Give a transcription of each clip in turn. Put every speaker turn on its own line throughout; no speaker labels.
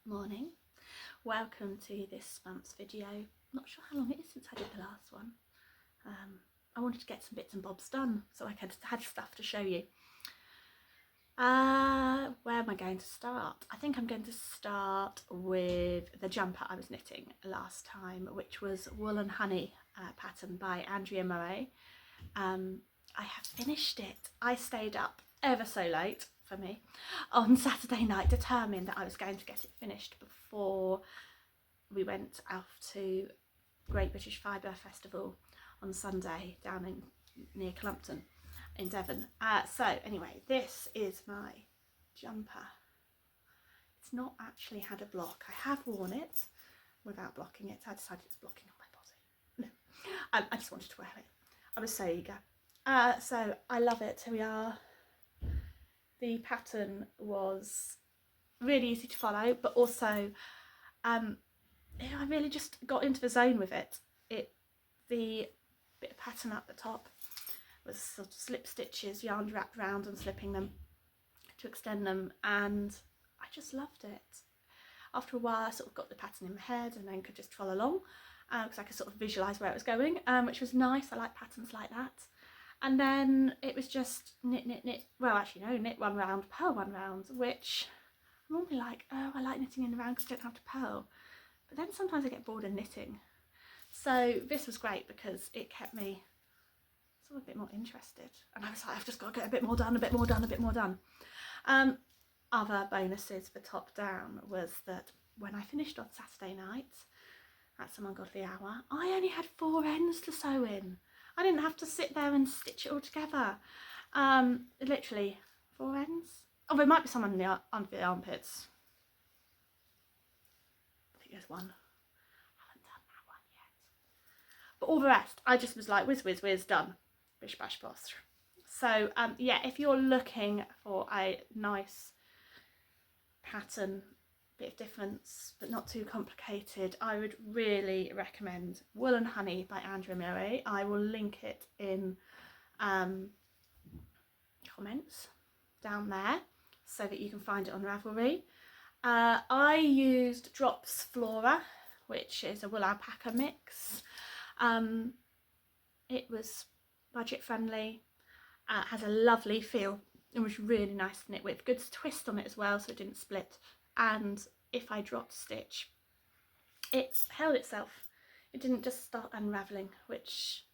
Morning, welcome to this month's video. Not sure how long it is since I did the last one. I wanted to get some bits and bobs done so I had stuff to show you. Where am I going to start? I think I'm going to start with the jumper I was knitting last time, which was Wool and Honey pattern by Andrea Murray. I have finished it. I stayed up ever so late for me on Saturday night, determined that I was going to get it finished before we went out to Great British Fibre Festival on Sunday down near Clumpton in Devon. So anyway, this is my jumper. It's not actually had a block. I have worn it without blocking it. I decided it's blocking on my body. No, I just wanted to wear it. I was so eager. So I love it. Here we are. The pattern was really easy to follow, but also I really just got into the zone with it. The bit of pattern at the top was sort of slip stitches, yarn wrapped around and slipping them to extend them, and I just loved it. After a while I sort of got the pattern in my head and then could just troll along because I could sort of visualise where it was going, which was nice. I like patterns like that. And then it was just knit, well actually no, knit one round, purl one round, which I'm normally like, oh, I like knitting in the round because I don't have to purl. But then sometimes I get bored of knitting. So this was great because it kept me sort of a bit more interested. And I was like, I've just got to get a bit more done, a bit more done. Other bonuses for top down was that when I finished on Saturday night at some ungodly hour, I only had 4 ends to sew in. I didn't have to sit there and stitch it all together. Literally 4 ends. Oh, there might be some under the armpits. I think there's one. I haven't done that one yet. But all the rest, I just was like, whiz, done. Bish, bash, bosh. So, yeah, if you're looking for a nice pattern, bit of difference, but not too complicated, I would really recommend Wool and Honey by Andrea Murray. I will link it in comments down there so that you can find it on Ravelry. I used Drops Flora, which is a wool alpaca mix. It was budget friendly, has a lovely feel. It was really nice to knit with, good twist on it as well so it didn't split. And if I dropped stitch, it held itself. It didn't just start unravelling, which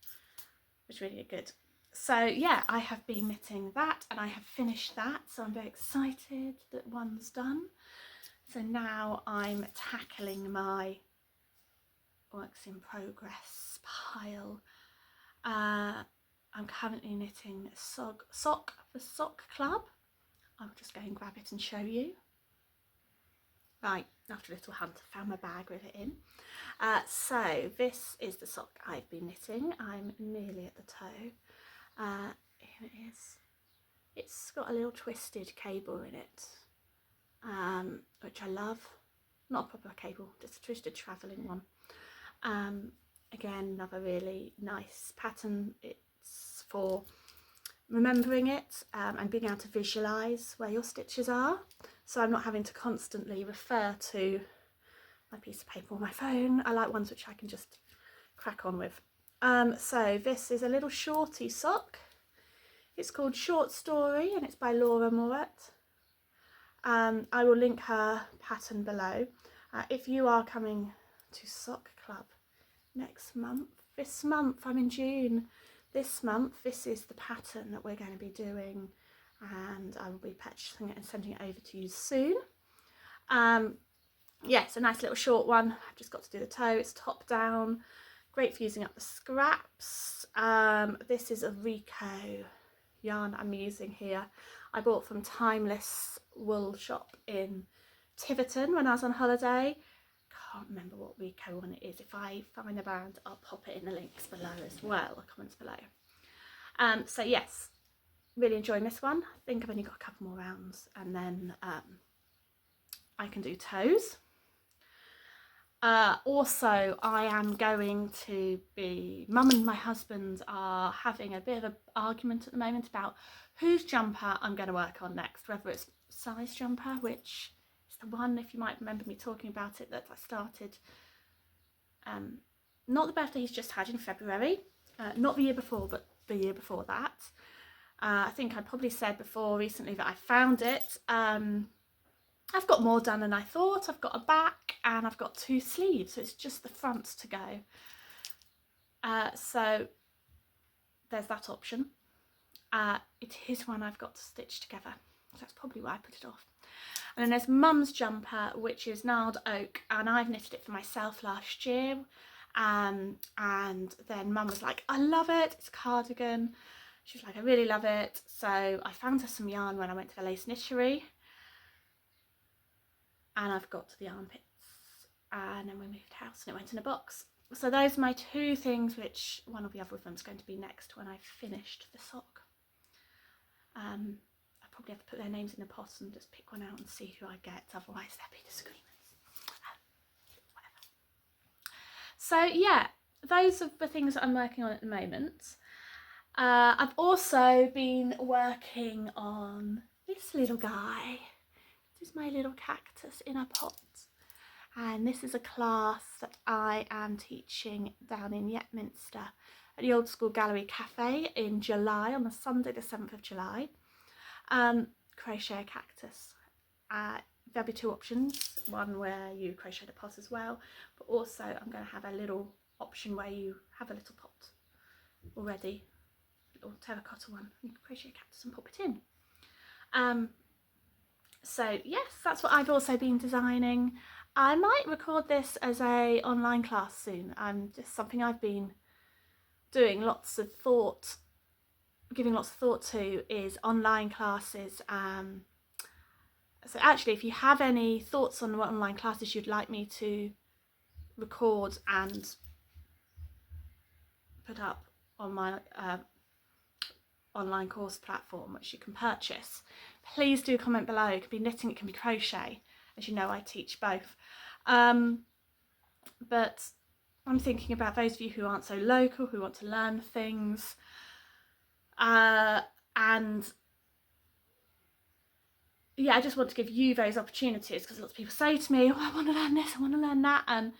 was really good. So yeah, I have been knitting that and I have finished that, so I'm very excited that one's done. So now I'm tackling my works in progress pile. I'm currently knitting a sock for Sock Club. I'll just go and grab it and show you. Right, after a little hunt, I found my bag with it in. So this is the sock I've been knitting. I'm nearly at the toe. Here it is. It's got a little twisted cable in it, which I love. Not a proper cable, just a twisted travelling one. Again, another really nice pattern. It's for remembering it and being able to visualise where your stitches are, so I'm not having to constantly refer to my piece of paper or my phone. I like ones which I can just crack on with. So this is a little shorty sock. It's called Short Story and it's by Laura Moret. I will link her pattern below. If you are coming to Sock Club next month, this month, I'm in June. This month, this is the pattern that we're going to be doing, and I will be purchasing it and sending it over to you soon. Yeah, it's a nice little short one. I've just got to do the toe. It's top down, great for using up the scraps. This is a Rico yarn I'm using here. I bought from Timeless Wool Shop in Tiverton when I was on holiday. Can't remember what Rico one it is. If I find the brand, I'll pop it in the links below as well, the comments below. So yes, really enjoying this one. I think I've only got a couple more rounds and then I can do toes. Also, I am going to be, Mum and my husband are having a bit of an argument at the moment about whose jumper I'm going to work on next, whether it's size jumper, which is one, if you might remember me talking about it, that I started, not the birthday he's just had in February, not the year before, but the year before that. I think I probably said before recently that I found it. I've got more done than I thought. I've got a back and I've got 2 sleeves, so it's just the front to go. So there's that option. It is one I've got to stitch together. So that's probably why I put it off. And then there's Mum's jumper, which is gnarled oak, and I've knitted it for myself last year. And then Mum was like, I love it, it's a cardigan. She was like, I really love it. So I found her some yarn when I went to the lace knittery. And I've got to the armpits. And then we moved house and it went in a box. So those are my 2 things, which one or the other of them is going to be next when I've finished the sock. I probably have to put their names in a pot and just pick one out and see who I get, otherwise there'll be disagreements. Whatever. So yeah, those are the things that I'm working on at the moment. I've also been working on this little guy. This is my little cactus in a pot. And this is a class that I am teaching down in Yetminster at the Old School Gallery Cafe in July, on the Sunday the 7th of July. Crochet a cactus. There'll be 2 options, one where you crochet the pot as well, but also I'm going to have a little option where you have a little pot already, a little terracotta one. You can crochet a cactus and pop it in. So yes, that's what I've also been designing. I might record this as a online class soon. Just something I've been doing giving lots of thought to is online classes. So actually, if you have any thoughts on what online classes you'd like me to record and put up on my online course platform, which you can purchase, please do comment below. It can be knitting, it can be crochet. As you know, I teach both. But I'm thinking about those of you who aren't so local, who want to learn things. And yeah, I just want to give you those opportunities, because lots of people say to me, oh, I want to learn this, I want to learn that. And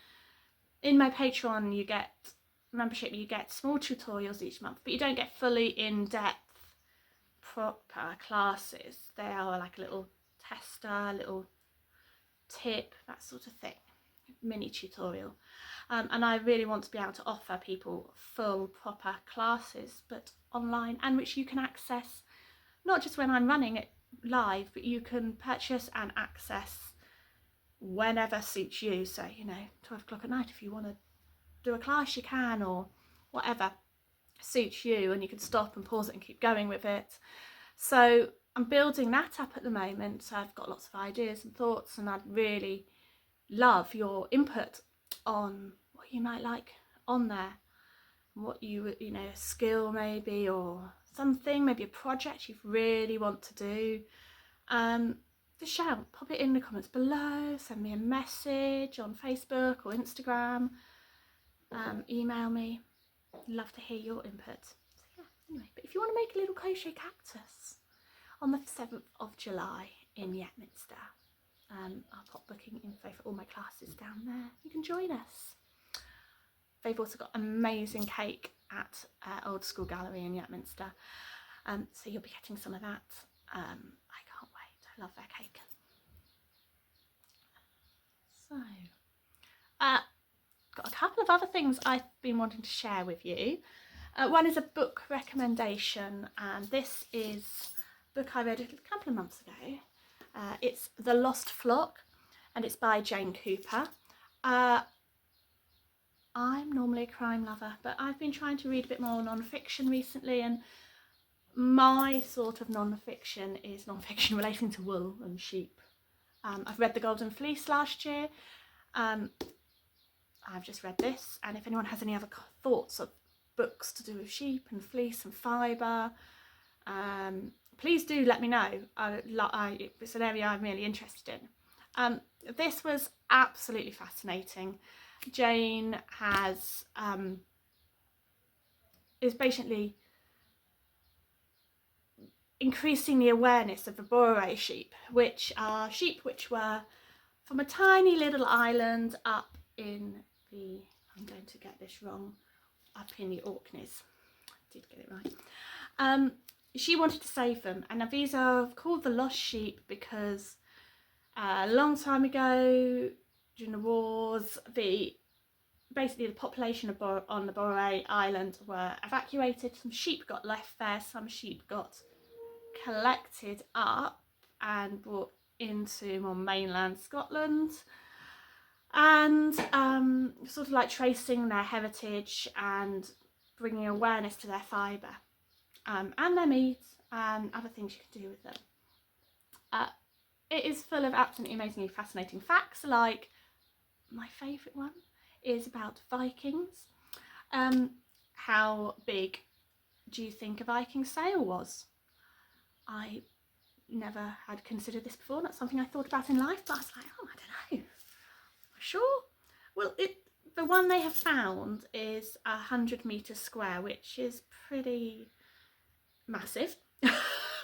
in my Patreon, you get membership, you get small tutorials each month, but you don't get fully in-depth proper classes. They are like a little tester, a little tip, that sort of thing, mini tutorial. And I really want to be able to offer people full proper classes, but online, and which you can access not just when I'm running it live, but you can purchase and access whenever suits you. So, you know, 12 o'clock at night, if you want to do a class, you can, or whatever suits you, and you can stop and pause it and keep going with it. So I'm building that up at the moment. So I've got lots of ideas and thoughts, and I'd really love your input on what you might like on there, what you know, a skill maybe, or something, maybe a project you really want to do. Just shout, pop it in the comments below, send me a message on Facebook or Instagram, email me. Love to hear your input. So yeah, anyway, but if you want to make a little crochet cactus on the 7th of July in Yetminster, I'll pop booking info for all my classes down there. You can join us. They've also got amazing cake at Old School Gallery in Yetminster, so you'll be getting some of that. I can't wait. I love their cake. So, got a couple of other things I've been wanting to share with you. One is a book recommendation, and this is a book I read a couple of months ago. It's The Lost Flock, and it's by Jane Cooper. I'm normally a crime lover, but I've been trying to read a bit more non-fiction recently, and my sort of non-fiction is non-fiction relating to wool and sheep. I've read The Golden Fleece last year. I've just read this, and if anyone has any other thoughts of books to do with sheep and fleece and fibre, please do let me know. It's an area I'm really interested in. This was absolutely fascinating. Jane is basically increasing the awareness of the Boeree sheep, which are sheep which were from a tiny little island up in the, I'm going to get this wrong, up in the Orkneys. I did get it right. She wanted to save them, and now these are called the lost sheep because a long time ago during the wars, basically the population on the Boré Island were evacuated. Some sheep got left there, some sheep got collected up and brought into more mainland Scotland, and sort of like tracing their heritage and bringing awareness to their fibre and their meat and other things you can do with them. It is full of absolutely amazingly fascinating facts, like my favourite one is about Vikings. How big do you think a Viking sail was? I never had considered this before, not something I thought about in life, but I was like, oh, I don't know. Sure. Well, the one they have found is 100 metres square, which is pretty massive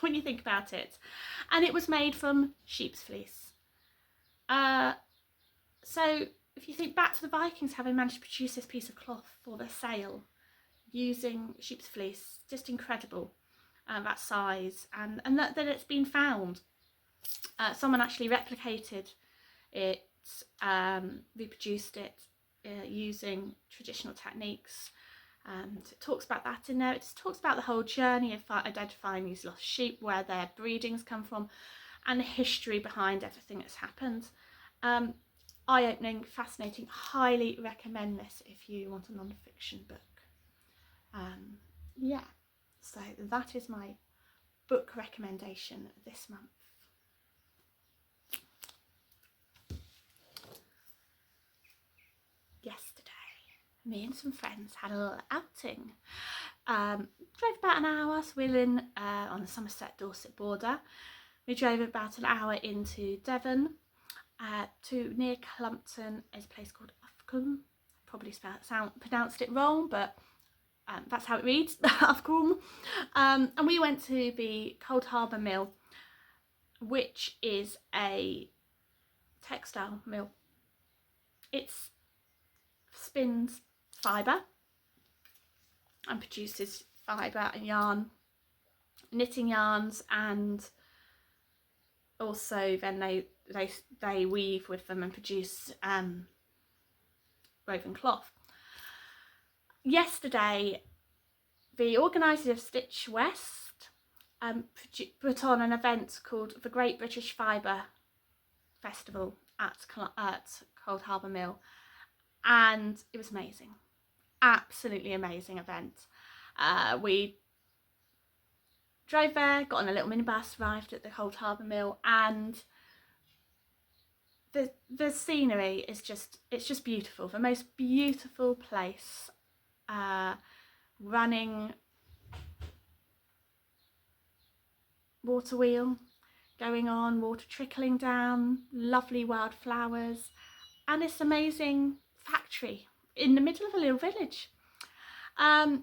when you think about it. And it was made from sheep's fleece. So if you think back to the Vikings having managed to produce this piece of cloth for their sail using sheep's fleece, just incredible, that size, and that it's been found. Someone actually replicated it, reproduced it using traditional techniques, and it talks about that in there. It just talks about the whole journey of identifying these lost sheep, where their breedings come from, and the history behind everything that's happened. Eye-opening, fascinating, highly recommend this if you want a non-fiction book. Yeah, so that is my book recommendation this month. Yesterday, me and some friends had a little outing. Drove about an hour, so we're in on the Somerset-Dorset border. We drove about an hour into Devon, to near Clumpton is a place called Ufcombe. Probably pronounced it wrong, but that's how it reads, Ufcombe. And we went to the Coldharbour Mill, which is a textile mill. It spins fibre and produces fibre and yarn, knitting yarns, and also then they weave with them and produce woven cloth. Yesterday, the organisers of Stitch West put on an event called the Great British Fibre Festival at Coldharbour Mill, and it was amazing, absolutely amazing event. We drove there, got on a little minibus, arrived at the Coldharbour Mill, and the scenery is just beautiful. The most beautiful place. Running water wheel going on, water trickling down, lovely wildflowers, and this amazing factory in the middle of a little village. And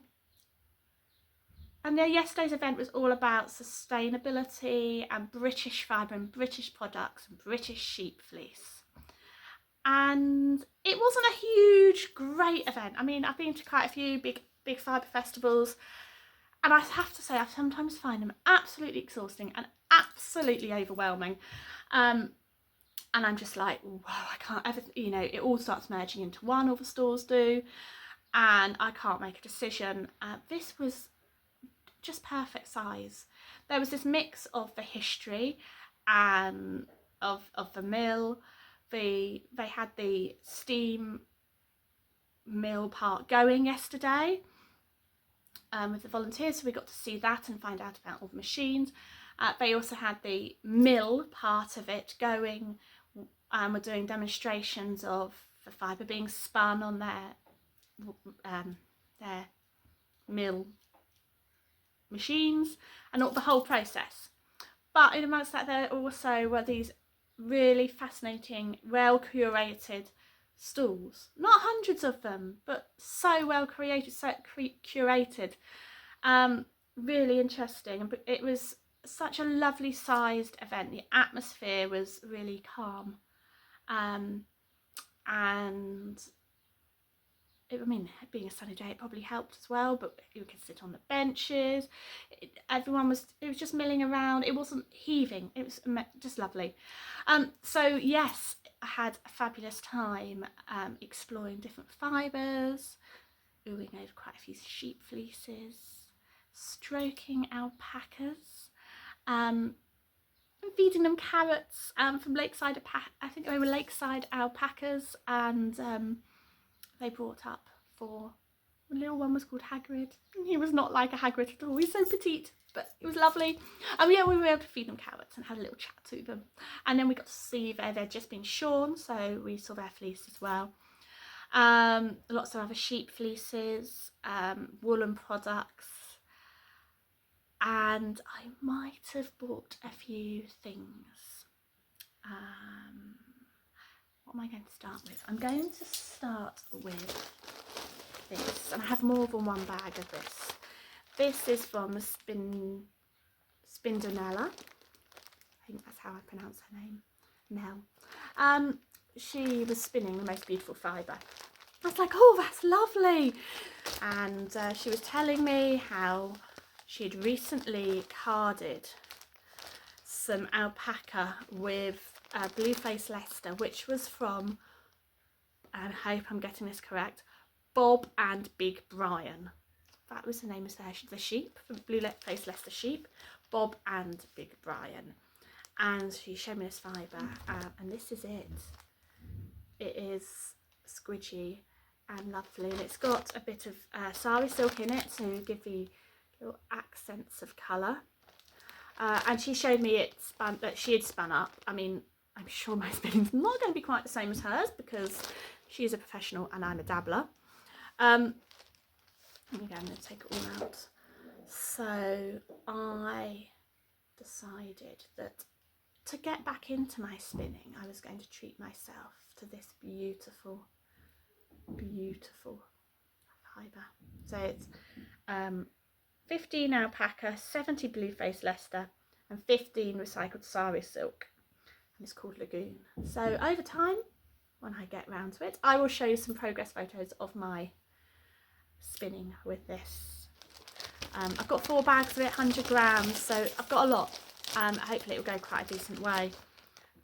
yesterday's event was all about sustainability and British fibre and British products and British sheep fleece. And it wasn't a huge, great event. I mean, I've been to quite a few big fibre festivals, and I have to say I sometimes find them absolutely exhausting and absolutely overwhelming. And I'm just like, whoa, I can't ever, it all starts merging into one, all the stores do, and I can't make a decision. This was just perfect size. There was this mix of the history and of the mill. They had the steam mill part going yesterday with the volunteers, so we got to see that and find out about all the machines. They also had the mill part of it going, and we're doing demonstrations of the fibre being spun on their mill machines and all the whole process. But in amongst that, there also were these really fascinating, well curated stalls. Not hundreds of them, but so well created, so curated. Really interesting. It was such a lovely sized event. The atmosphere was really calm And I mean, being a sunny day, it probably helped as well, but you could sit on the benches. It was just milling around. It wasn't heaving. It was just lovely. So yes, I had a fabulous time exploring different fibres, oohing over quite a few sheep fleeces, stroking alpacas, feeding them carrots from lakeside. I think they were lakeside alpacas, and they brought up for the little one was called Hagrid. He was not like a Hagrid at all. He's so petite, but it was lovely. And yeah, we were able to feed them carrots and have a little chat to them. And then we got to see they'd just been shorn, so we saw their fleece as well. Lots of other sheep fleeces, woolen products, and I might have bought a few things. What am I going to start with? I'm going to start with this, and I have more than one bag of this. This is from Spinernella. I think that's how I pronounce her name. Nell. She was spinning the most beautiful fibre. I was like, oh, that's lovely. And she was telling me how she had recently carded some alpaca with Blueface Leicester, which was from, and I hope I'm getting this correct, Bob and Big Brian. That was the name of the sheep, the Blueface Leicester sheep, Bob and Big Brian. And she showed me this fibre, and this is it. It is squidgy and lovely, and it's got a bit of sari silk in it to give the little accents of colour. And she showed me that she had spun up. I mean, I'm sure my spinning's not going to be quite the same as hers because she is a professional and I'm a dabbler. Again, I'm going to take it all out. So I decided that to get back into my spinning, I was going to treat myself to this beautiful, beautiful fibre. So it's 15 alpaca, 70 Blueface Leicester, and 15 recycled sari silk. And it's called Lagoon. So over time, when I get round to it, I will show you some progress photos of my spinning with this. I've got 4 bags of it, 100 grams, so I've got a lot. Hopefully it will go quite a decent way.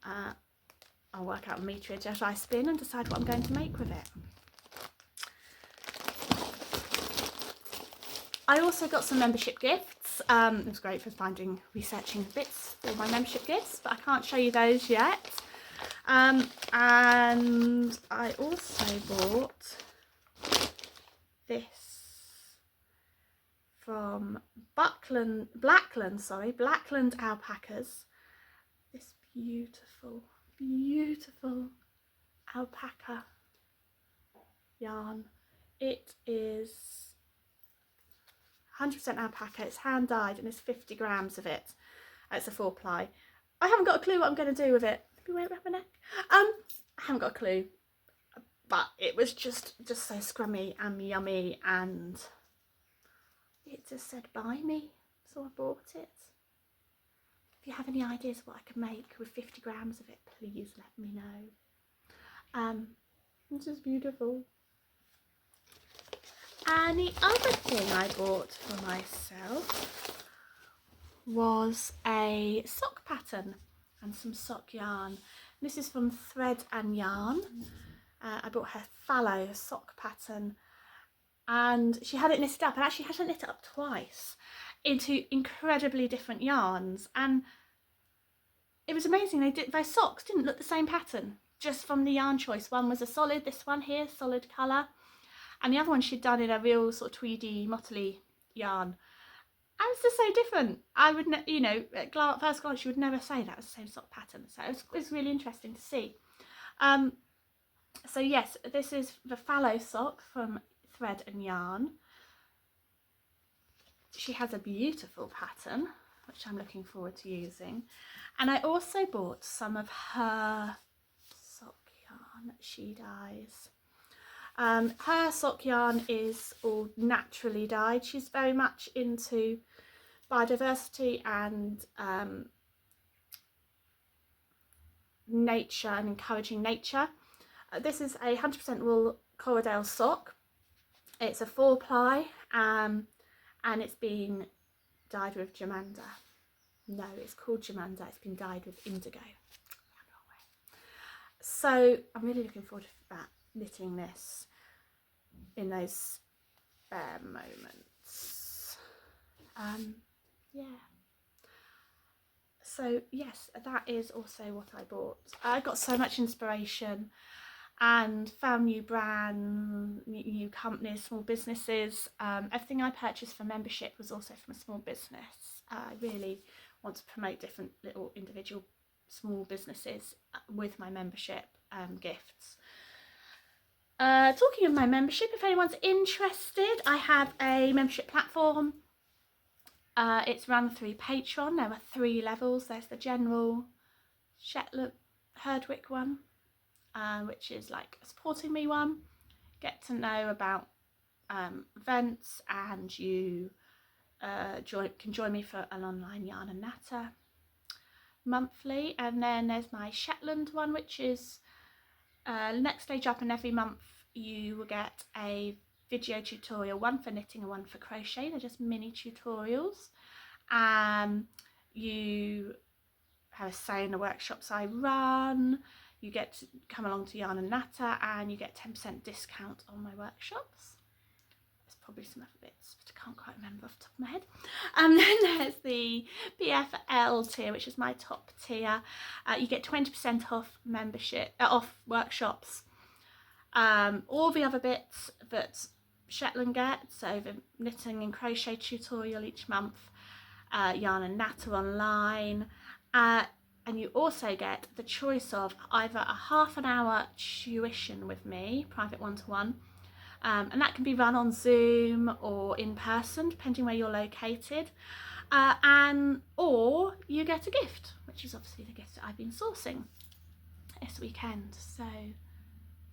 I'll work out the meterage as I spin and decide what I'm going to make with it. I also got some membership gifts. It was great for researching bits for my membership gifts, but I can't show you those yet. And I also bought this from Blacklands alpacas. This beautiful, beautiful alpaca yarn. It is 100% alpaca. It's hand dyed and there's 50 grams of it. It's a 4-ply. I haven't got a clue what I'm going to do with it. Maybe wear it around my neck. I haven't got a clue, but it was just so scrummy and yummy, and it just said buy me, so I bought it. If you have any ideas what I can make with 50 grams of it, please let me know. It's just beautiful. And the other thing I bought for myself was a sock pattern and some sock yarn. This is from Thread and Yarn. I bought her Fallow Sock pattern, and she had it knitted up, and actually had to knit it up twice into incredibly different yarns, and it was amazing. Those socks didn't look the same pattern just from the yarn choice. One was a solid, this one here, solid colour, and the other one she'd done in a real sort of tweedy, mottly yarn. And it's just so different. I would, you know, at first glance, you would never say that was the same sock pattern. So it was really interesting to see. So yes, this is the Fallow Sock from Thread and Yarn. She has a beautiful pattern, which I'm looking forward to using. And I also bought some of her sock yarn that she dyes. Her sock yarn is all naturally dyed. She's very much into biodiversity and nature and encouraging nature. This is a 100% wool Corriedale sock. It's a 4-ply, and it's been dyed with Jamander. No, it's called Jamander. It's been dyed with indigo. So I'm really looking forward to knitting this in those spare moments. Yeah. So yes, that is also what I bought. I got so much inspiration and found new brands, new companies, small businesses. Everything I purchased for membership was also from a small business. I really want to promote different little individual small businesses with my membership gifts. Talking of my membership, if anyone's interested, I have a membership platform. It's run through Patreon. There are 3 levels. There's the general Shetland Herdwick one, which is like a supporting me one. Get to know about events, and you can join me for an online yarn and natter monthly. And then there's my Shetland one, which is the next stage up, and every month you will get a video tutorial, one for knitting and one for crochet. They're just mini tutorials. You have a say in the workshops I run. You get to come along to Yarn and Natter, and you get 10% discount on my workshops. There's probably some other bits, but I can't quite remember off the top of my head. And then there's the PFL tier, which is my top tier. You get 20% off membership, off workshops. All the other bits that Shetland gets, so the knitting and crochet tutorial each month, Yarn and Natter online, and you also get the choice of either a half an hour tuition with me, private one-to-one, and that can be run on Zoom or in person, depending where you're located, or you get a gift, which is obviously the gift that I've been sourcing this weekend. So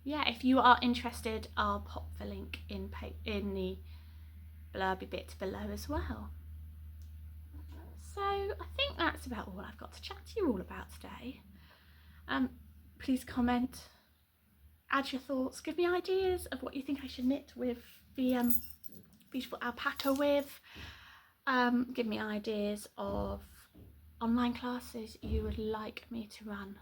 yeah, if you are interested, I'll pop the link in the blurby bit below as well. So I think that's about all I've got to chat to you all about today. Please comment, add your thoughts, give me ideas of what you think I should knit with the beautiful alpaca with. Give me ideas of online classes you would like me to run.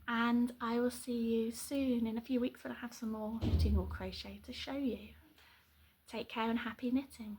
And I will see you soon in a few weeks when I have some more knitting or crochet to show you. Take care and happy knitting.